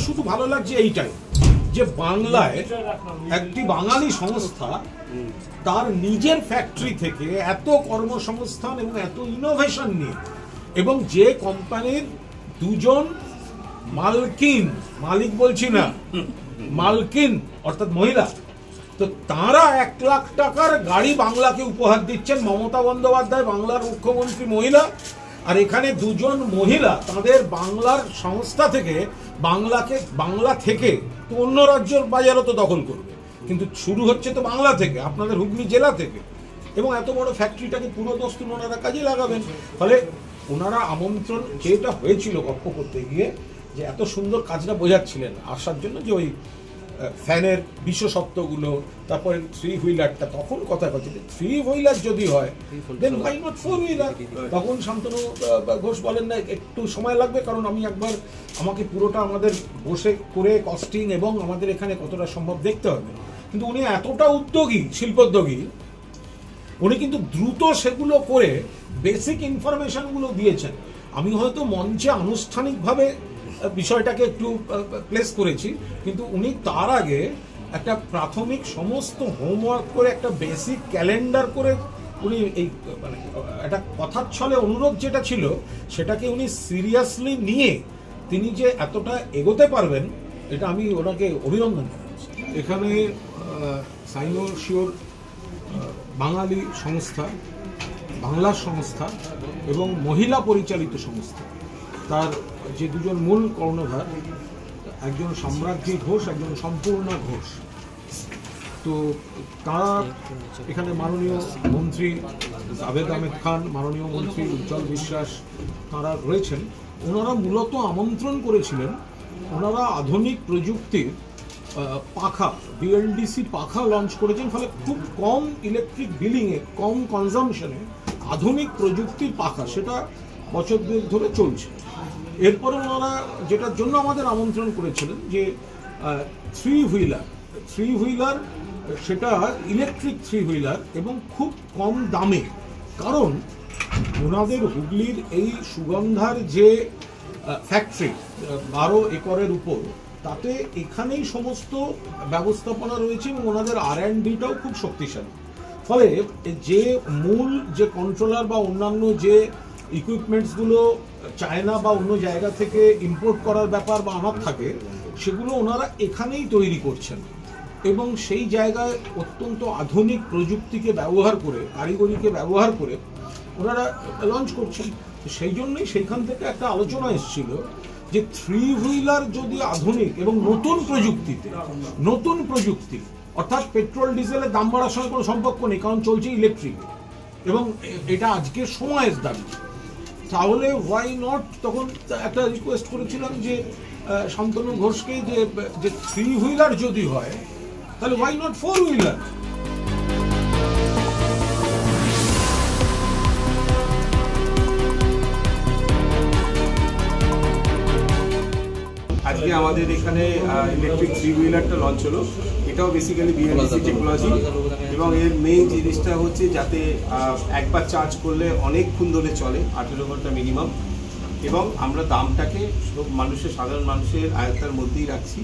শুধু ভালো লাগছে এইটাই যে বাংলায় একটি বাঙালি সংস্থা তার নিজের ফ্যাক্টরি থেকে এত কর্মসংস্থান এবং এত ইনোভেশন নিয়ে, এবং যে কোম্পানির দুজন মালিক বলছি না, মালকিন অর্থাৎ মহিলা, তো তারা 1 লাখ টাকার গাড়ি বাংলাকে উপহার দিচ্ছেন। মমতা বন্দ্যোপাধ্যায় বাংলার মুখ্যমন্ত্রী মহিলা, আর এখানে দুজন মহিলা তাদের বাংলার সংস্থা থেকে বাংলা থেকে তো অন্য রাজ্যের বাজারও তো দখল করবে, কিন্তু শুরু হচ্ছে তো বাংলা থেকে, আপনাদের হুগলি জেলা থেকে, এবং এত বড় ফ্যাক্টরিটাকে পুরো দস্তুর ওনারা কাজে লাগাবেন। ফলে ওনারা আমন্ত্রণ যেটা হয়েছিল গল্প করতে গিয়ে, যে এত সুন্দর কাজটা বোঝাচ্ছিলেন আসার জন্য, যে ওই ফ্যানের বিশেষত্বগুলো, তারপরে 3 হুইলারটা, তখন কথা হচ্ছে 3 হুইলার যদি হয় দেন ওয়াই নট 4 হুইলার। তখন শান্তনু ঘোষ বলেন না একটু সময় লাগবে, কারণ আমাকে পুরোটা আমাদের বসে করে কস্টিং এবং আমাদের এখানে কতটা সম্ভব দেখতে হবে। কিন্তু উনি এতটা উদ্যোগী, শিল্পোদ্যোগী, উনি কিন্তু দ্রুত সেগুলো করে বেসিক ইনফরমেশনগুলো দিয়েছেন। আমি হয়তো মঞ্চে আনুষ্ঠানিকভাবে বিষয়টাকে একটু প্লেস করেছি, কিন্তু উনি তার আগে একটা প্রাথমিক সমস্ত হোমওয়ার্ক করে একটা বেসিক ক্যালেন্ডার করে উনি এই মানে একটা কথার ছলে অনুরোধ যেটা ছিল সেটাকে উনি সিরিয়াসলি নিয়ে তিনি যে এতটা এগোতে পারবেন, এটা আমি ওনাকে অভিনন্দন জানাচ্ছি। এখানে সাইনোশিওর বাঙালি সংস্থা, বাংলার সংস্থা এবং মহিলা পরিচালিত সংস্থা, তার যে দুজন মূল কর্ণধার, একজন সম্রাজ্ঞী ঘোষ, একজন সম্পূর্ণা ঘোষ, তো তারা এখানে মাননীয় মন্ত্রী জাভেদ আহমেদ খান, মাননীয় মন্ত্রী উজ্জ্বল বিশ্বাস তারা রয়েছেন। ওনারা মূলত আমন্ত্রণ করেছিলেন, ওনারা আধুনিক প্রযুক্তির পাখা, বিএলডিসি পাখা লঞ্চ করেছেন, ফলে খুব কম ইলেকট্রিক বিলিংয়ে, কম কনজামশনে আধুনিক প্রযুক্তির পাখা, সেটা বছর 2 ধরে চলছে। এরপরে ওনারা যেটার জন্য আমাদের আমন্ত্রণ করেছিলেন যে 3 হুইলার, সেটা ইলেকট্রিক 3 হুইলার এবং খুব কম দামে, কারণ ওনাদের হুগলির এই সুগন্ধার যে ফ্যাক্টরি 12 একরের উপর, তাতে এখানেই সমস্ত ব্যবস্থাপনা রয়েছে এবং ওনাদের R&Dটাও খুব শক্তিশালী। ফলে যে মূল যে কন্ট্রোলার বা অন্যান্য যে ইকুইপমেন্টসগুলো চায়না বা অন্য জায়গা থেকে ইম্পোর্ট করার ব্যাপার বা আনার থাকে, সেগুলো ওনারা এখানেই তৈরি করছেন এবং সেই জায়গায় অত্যন্ত আধুনিক প্রযুক্তিকে ব্যবহার করে, কারিগরিকে ব্যবহার করে ওনারা লঞ্চ করছেন। সেই জন্যই সেইখান থেকে একটা আলোচনা এসেছিল যে 3 হুইলার যদি আধুনিক এবং নতুন প্রযুক্তি, অর্থাৎ পেট্রোল ডিজেলের দাম বাড়ার সঙ্গে কোনো সম্পর্ক নেই, কারণ চলছে ইলেকট্রিক, এবং এটা আজকের সময়ের দাবি, তাহলে ওয়াই নট, তখন একটা রিকোয়েস্ট করেছিলাম যে শান্তনু ঘোষকে, যে 3 হুইলার যদি হয় তাহলে ওয়াই নট 4 হুইলার। আজকে আমাদের এখানে ইলেকট্রিক 3 হুইলারটা লঞ্চ হলো। এটাও বেসিক্যালি বিএলডিসি টেকনোলজি, এবং এর মেইন জিনিসটা হচ্ছে যাতে একবার চার্জ করলে অনেকক্ষণ ধরে চলে, 18 ঘন্টা মিনিমাম, এবং আমরা দামটাকে সাধারণ মানুষের আয়ত্তার মধ্যেই রাখছি।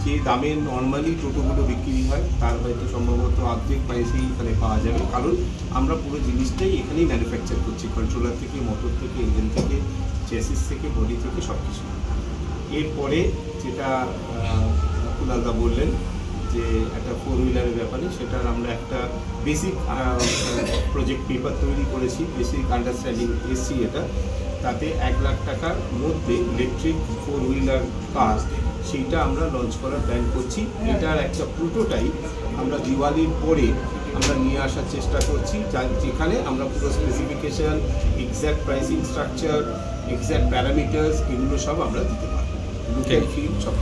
যে দামে নর্মালি টোটোগুলো বিক্রি হয় তার হয়তো সম্ভবত অর্ধেক প্রাইসেই এখানে পাওয়া যাবে, কারণ আমরা পুরো জিনিসটাই এখানেই ম্যানুফ্যাকচার করছি, কন্ট্রোলার থেকে, মোটর থেকে, ইঞ্জিন থেকে, চেসিস থেকে, বডি থেকে, সব কিছু। এরপরে যেটা কুনালদা বললেন যে একটা 4 হুইলারের ব্যাপারে, সেটার আমরা একটা বেসিক প্রজেক্ট পেপার তৈরি করেছি, বেসিক আন্ডারস্ট্যান্ডিং এসছি এটা, তাতে 1 লাখ টাকার মধ্যে ইলেকট্রিক 4 হুইলার কার, সেইটা আমরা লঞ্চ করার প্ল্যান করছি। এটার একটা প্রোটোটাইপ আমরা দিওয়ালির পরে আমরা নিয়ে আসার চেষ্টা করছি, যেখানে আমরা পুরো specification, exact pricing structure, exact parameters, এগুলো সব আমরা দিতে পারবো, লুক অ্যান্ড ফিল সব।